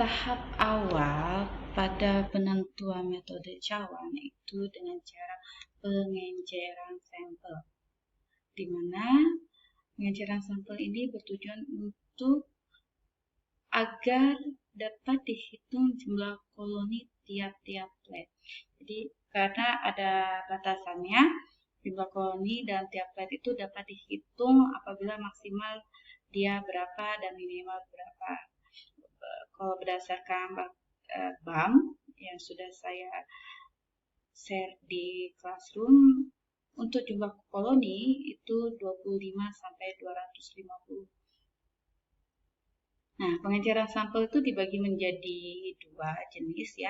tahap awal pada penentuan metode cawan itu dengan cara pengenceran sampel, di mana pengenceran sampel ini bertujuan untuk agar dapat dihitung jumlah koloni tiap-tiap plate. Jadi karena ada batasannya, jumlah koloni dalam tiap plate itu dapat dihitung apabila maksimal dia berapa dan minimal berapa. Kalau berdasarkan BAM yang sudah saya share di classroom, untuk jumlah koloni itu 25 sampai 250. Nah, pengenceran sampel itu dibagi menjadi dua jenis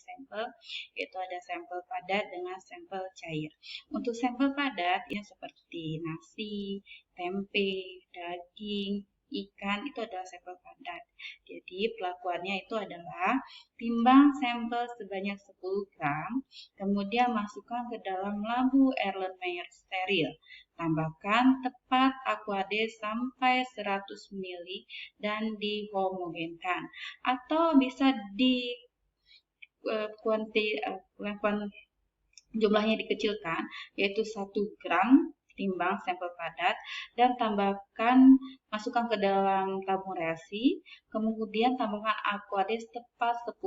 sampel, yaitu ada sampel padat dengan sampel cair. Untuk sampel padat yang seperti nasi, tempe, daging, ikan itu adalah sampel padat. Jadi pelakuannya itu adalah timbang sampel sebanyak 10 gram, kemudian masukkan ke dalam lampu Erlenmeyer steril. Tambahkan tepat Aquades sampai 100 ml dan dihomogenkan, atau bisa jumlahnya dikecilkan, yaitu 1 gram timbang sampel padat, dan masukkan ke dalam tabung reaksi, kemudian tambahkan Aquades tepat 10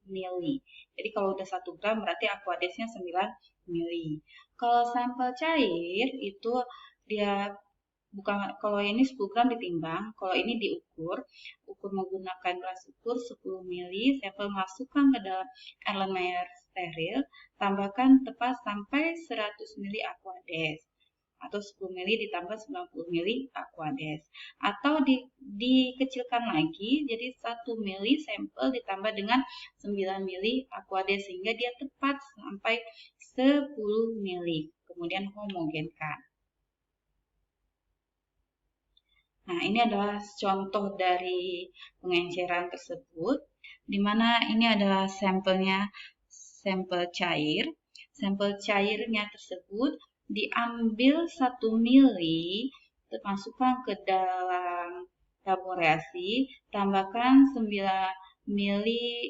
ml. Jadi kalau udah 1 gram berarti Aquadesnya 9 ml. Kalau sampel cair itu dia kalau ini 10 gram ditimbang, kalau ini ukur menggunakan gelas ukur 10 ml, sampel masukkan ke dalam Erlenmeyer steril, tambahkan tepat sampai 100 ml Aquades, atau 10 ml ditambah 90 ml Aquades, atau dikecilkan lagi jadi 1 ml sampel ditambah dengan 9 ml Aquades sehingga dia tepat sampai 10 ml, kemudian homogenkan. Nah, ini adalah contoh dari pengenceran tersebut, di mana ini adalah sampelnya, sampel cair. Sampel cairnya tersebut diambil 1 ml, masukkan ke dalam tabung reaksi, tambahkan 9 ml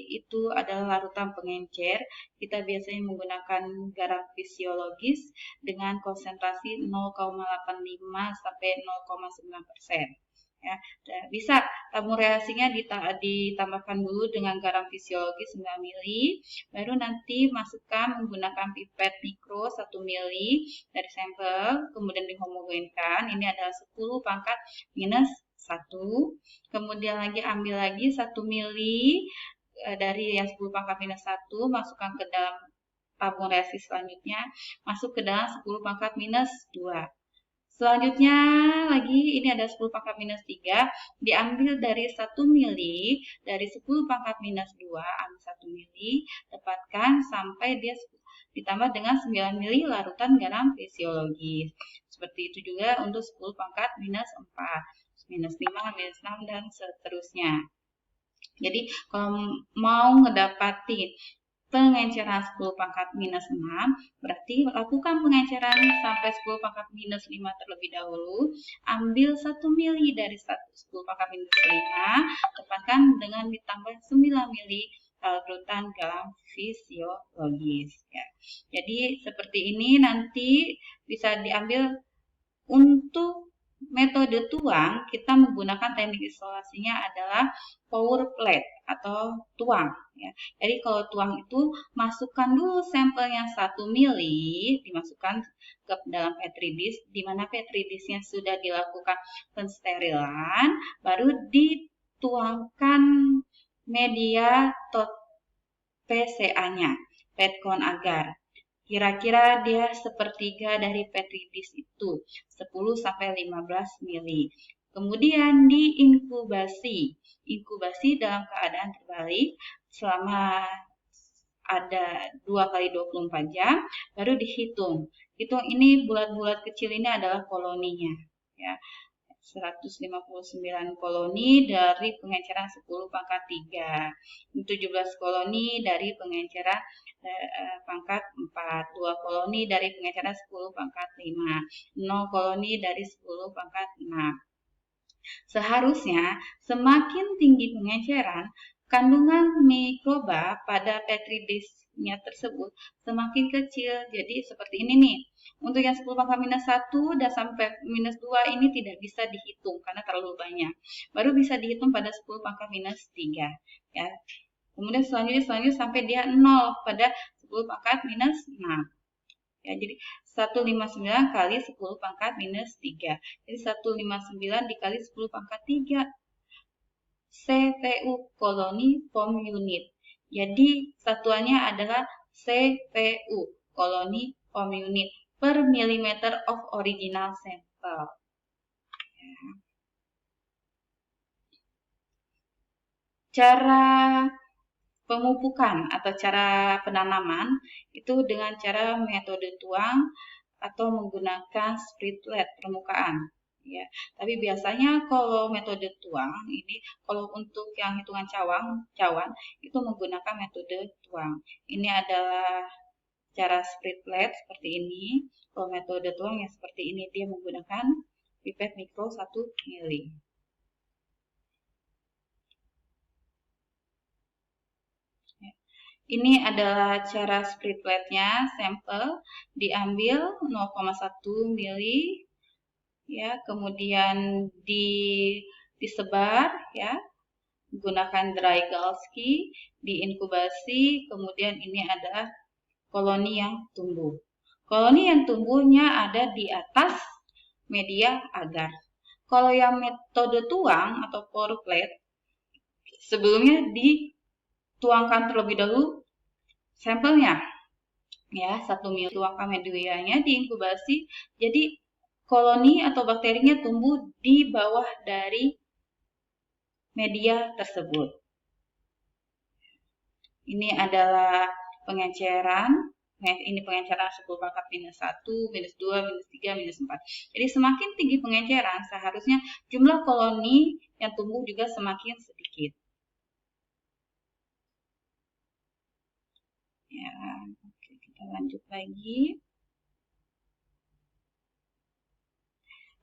itu adalah larutan pengencer. Kita biasanya menggunakan garam fisiologis dengan konsentrasi 0,85 sampai 0,9%. Ya, bisa tabung reaksinya ditambahkan dulu dengan garam fisiologis 9 ml, baru nanti masukkan menggunakan pipet mikro 1 ml dari sampel, kemudian dihomogenkan. Ini adalah 10 pangkat minus 1, kemudian ambil lagi 1 ml dari yang 10 pangkat minus 1, masukkan ke dalam tabung reaksi selanjutnya, masuk ke dalam 10 pangkat minus 2. Selanjutnya lagi, ini ada 10 pangkat minus 3, diambil dari 1 ml, dari 10 pangkat minus 2, ambil 1 ml, tepatkan sampai dia ditambah dengan 9 ml larutan garam fisiologis. Seperti itu juga untuk 10 pangkat minus 4, minus 5, minus 6, dan seterusnya. Jadi kalau mau ngedapatin pengenceran 10 pangkat minus 6, berarti lakukan pengenceran sampai 10 pangkat minus 5 terlebih dahulu. Ambil 1 ml dari 10 pangkat minus 5, tepatkan dengan ditambah 9 ml larutan garam fisiologis. Ya. Jadi seperti ini nanti bisa diambil. Untuk metode tuang, kita menggunakan teknik isolasinya adalah pour plate atau tuang. Ya. Jadi kalau tuang itu masukkan dulu sampelnya 1 ml, dimasukkan ke dalam petri dish, di mana petri dishnya sudah dilakukan pensterilan, baru dituangkan media PCA-nya, petcon agar. Kira-kira dia sepertiga dari petri dish itu, 10 sampai 15 ml. Kemudian diinkubasi. Inkubasi dalam keadaan terbalik selama ada 2 kali 24 jam, baru dihitung. Hitung ini bulat-bulat kecil ini adalah koloninya. Ya. 159 koloni dari pengenceran 10 pangkat 3, 17 koloni dari pengenceran pangkat 4, 2 koloni dari pengenceran 10 pangkat 5, 0 koloni dari 10 pangkat 6. Seharusnya semakin tinggi pengenceran, kandungan mikroba pada Petri dish-nya tersebut semakin kecil. Jadi seperti ini nih. Untuk yang 10 pangkat minus 1 dan sampai minus 2 ini tidak bisa dihitung karena terlalu banyak. Baru bisa dihitung pada 10 pangkat minus 3. Ya. Kemudian selanjutnya sampai dia 0 pada 10 pangkat minus 6. Ya, jadi 159 kali 10 pangkat minus 3. Jadi 159 dikali 10 pangkat 3. CPU, koloni form unit. Jadi satuannya adalah CPU, koloni form unit, per millimeter of original sample. Cara pemupukan atau cara penanaman itu dengan cara metode tuang atau menggunakan spritlet permukaan. Ya, tapi biasanya kalau metode tuang ini, kalau untuk yang hitungan cawan itu menggunakan metode tuang. Ini adalah cara spritlet seperti ini. Kalau metode tuang yang seperti ini, dia menggunakan pipet mikro 1 mili. Ini adalah cara spritletnya, sampel diambil 0,1 mili, ya, kemudian disebar, ya, menggunakan dry Galsky, diinkubasi, kemudian ini adalah koloni yang tumbuh. Koloni yang tumbuhnya ada di atas media agar. Kalau yang metode tuang atau pour plate, sebelumnya dituangkan terlebih dahulu sampelnya, ya, 1 mili, tuangkan medianya, diinkubasi, jadi koloni atau bakterinya tumbuh di bawah dari media tersebut. Ini adalah pengenceran. Ini pengenceran 10 pangkat minus 1, minus 2, minus 3, minus 4. Jadi semakin tinggi pengenceran, seharusnya jumlah koloni yang tumbuh juga semakin sedikit. Ya, oke, kita lanjut lagi.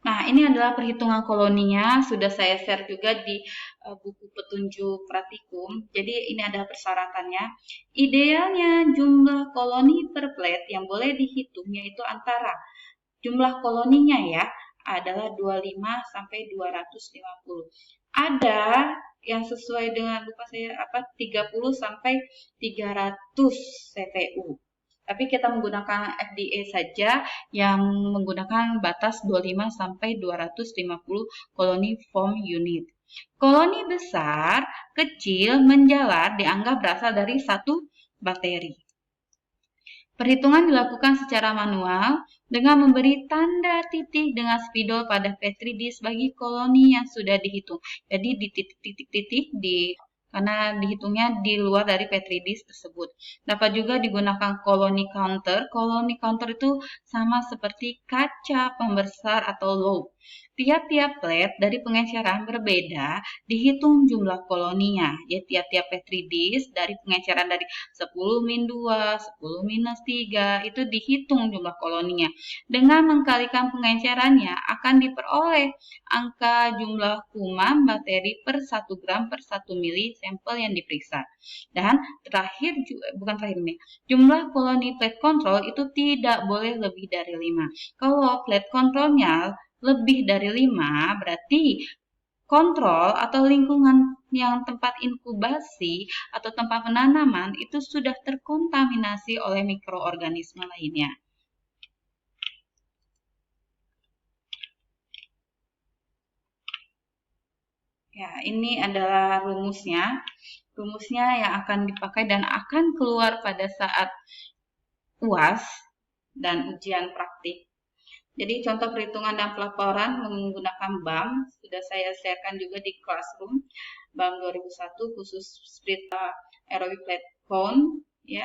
Nah, ini adalah perhitungan koloninya, sudah saya share juga di buku petunjuk praktikum. Jadi ini adalah persyaratannya. Idealnya jumlah koloni per plate yang boleh dihitung yaitu antara jumlah koloninya ya adalah 25 sampai 250. Ada yang sesuai dengan 30 sampai 300 CPU. Tapi kita menggunakan FDA saja yang menggunakan batas 25 sampai 250 koloni form unit. Koloni besar, kecil, menjalar dianggap berasal dari satu bakteri. Perhitungan dilakukan secara manual dengan memberi tanda titik dengan spidol pada Petri dish bagi koloni yang sudah dihitung. Jadi di titik-titik karena dihitungnya di luar dari Petri dish tersebut. Dapat juga digunakan koloni counter. Koloni counter itu sama seperti kaca pembesar atau loupe. Tiap-tiap plate dari pengenceran berbeda dihitung jumlah koloninya. Ya, tiap-tiap Petri dish dari pengenceran dari 10 min 2, 10 minus 3 itu dihitung jumlah koloninya. Dengan mengkalikan pengencerannya akan diperoleh angka jumlah kuman bakteri per 1 gram per 1 mili sampel yang diperiksa. Dan jumlah koloni plate control itu tidak boleh lebih dari 5. Kalau plate controlnya lebih dari 5, berarti kontrol atau lingkungan yang tempat inkubasi atau tempat penanaman itu sudah terkontaminasi oleh mikroorganisme lainnya. Ya, ini adalah rumusnya. Rumusnya yang akan dipakai dan akan keluar pada saat UAS dan ujian praktik. Jadi contoh perhitungan dan pelaporan menggunakan BAM sudah saya sharekan juga di Classroom BAM 2001 khusus split aerobic plate count, ya.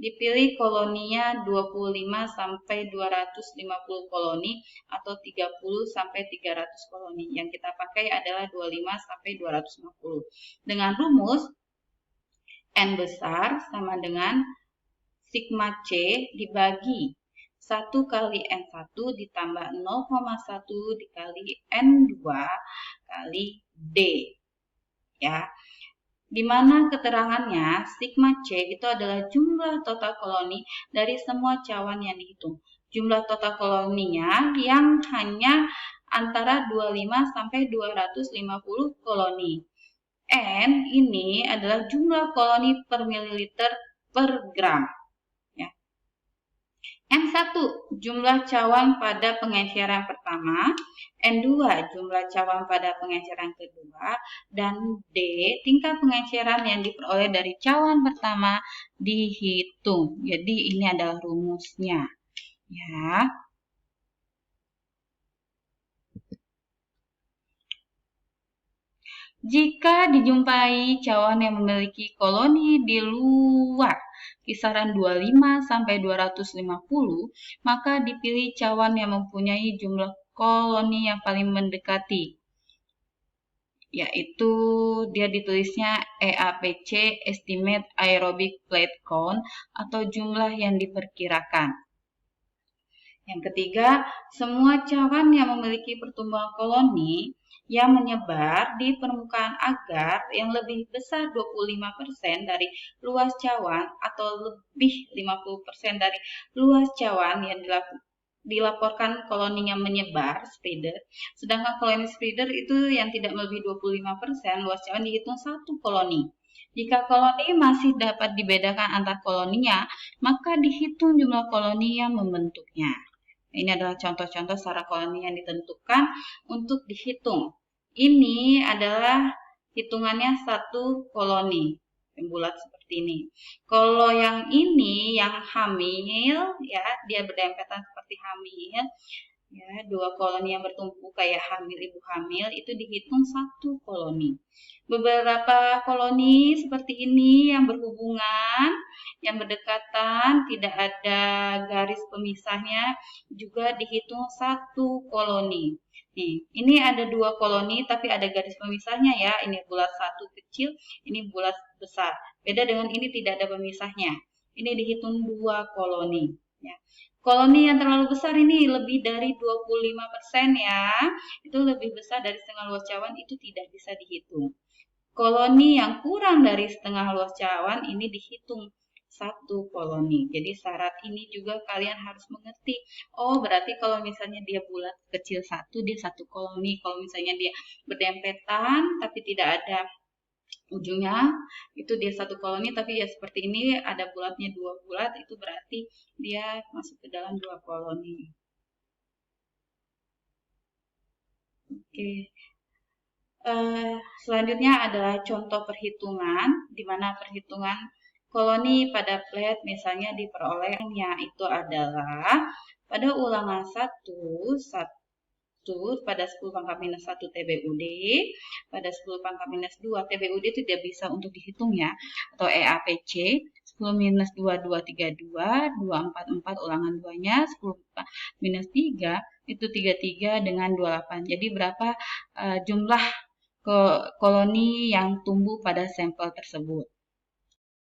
Dipilih koloninya 25 sampai 250 koloni atau 30 sampai 300 koloni. Yang kita pakai adalah 25 sampai 250. Dengan rumus N besar sama dengan sigma C dibagi 1 kali N1 ditambah 0,1 dikali N2 kali D. Ya. di mana keterangannya sigma C itu adalah jumlah total koloni dari semua cawan yang dihitung. Jumlah total koloninya yang hanya antara 25 sampai 250 koloni. N ini adalah jumlah koloni per mililiter per gram. Ya. N1 jumlah cawan pada pengenceran pertama, N2 jumlah cawan pada pengenceran kedua, dan D tingkat pengenceran yang diperoleh dari cawan pertama dihitung. Jadi ini adalah rumusnya. Ya. Jika dijumpai cawan yang memiliki koloni di luar kisaran 25 sampai 250, maka dipilih cawan yang mempunyai jumlah koloni yang paling mendekati, yaitu dia ditulisnya EAPC, Estimate Aerobic Plate Count, atau jumlah yang diperkirakan. Yang ketiga, semua cawan yang memiliki pertumbuhan koloni yang menyebar di permukaan agar yang lebih besar 25% dari luas cawan atau lebih 50% dari luas cawan yang dilaporkan koloninya menyebar, spreader. Sedangkan koloni spreader itu yang tidak melebihi 25% luas cawan dihitung satu koloni. Jika koloni masih dapat dibedakan antar koloninya, maka dihitung jumlah koloni yang membentuknya. Ini adalah contoh-contoh secara koloni yang ditentukan untuk dihitung. Ini adalah hitungannya satu koloni yang bulat seperti ini. Kalau yang ini yang hamil, ya dia berdempetan seperti hamil. Ya, dua koloni yang bertumpu kayak hamil ibu hamil itu dihitung satu koloni. Beberapa koloni seperti ini yang berhubungan, yang berdekatan, tidak ada garis pemisahnya, juga dihitung satu koloni. Nih, ini ada dua koloni tapi ada garis pemisahnya ya. Ini bulat satu kecil, ini bulat besar. Beda dengan ini tidak ada pemisahnya. Ini dihitung dua koloni. Ya. Koloni yang terlalu besar ini lebih dari 25% ya. Itu lebih besar dari setengah luas cawan, itu tidak bisa dihitung. Koloni yang kurang dari setengah luas cawan ini dihitung satu koloni. Jadi syarat ini juga kalian harus mengerti. Oh, berarti kalau misalnya dia bulat kecil satu, dia satu koloni. Kalau misalnya dia berdempetan tapi tidak ada ujungnya, itu dia satu koloni, tapi ya seperti ini ada bulatnya dua bulat, itu berarti dia masuk ke dalam dua koloni. Oke. Selanjutnya adalah contoh perhitungan, di mana perhitungan koloni pada plate misalnya diperolehnya itu adalah pada ulangan 1 pada 10 pangkat minus 1 TBUD, pada 10 pangkat minus 2 TBUD itu tidak bisa untuk dihitung ya, atau EAPC, 10 minus 2, 232, 244 ulangan 2-nya, 10 minus 3 itu 33 dengan 28. Jadi berapa jumlah koloni yang tumbuh pada sampel tersebut.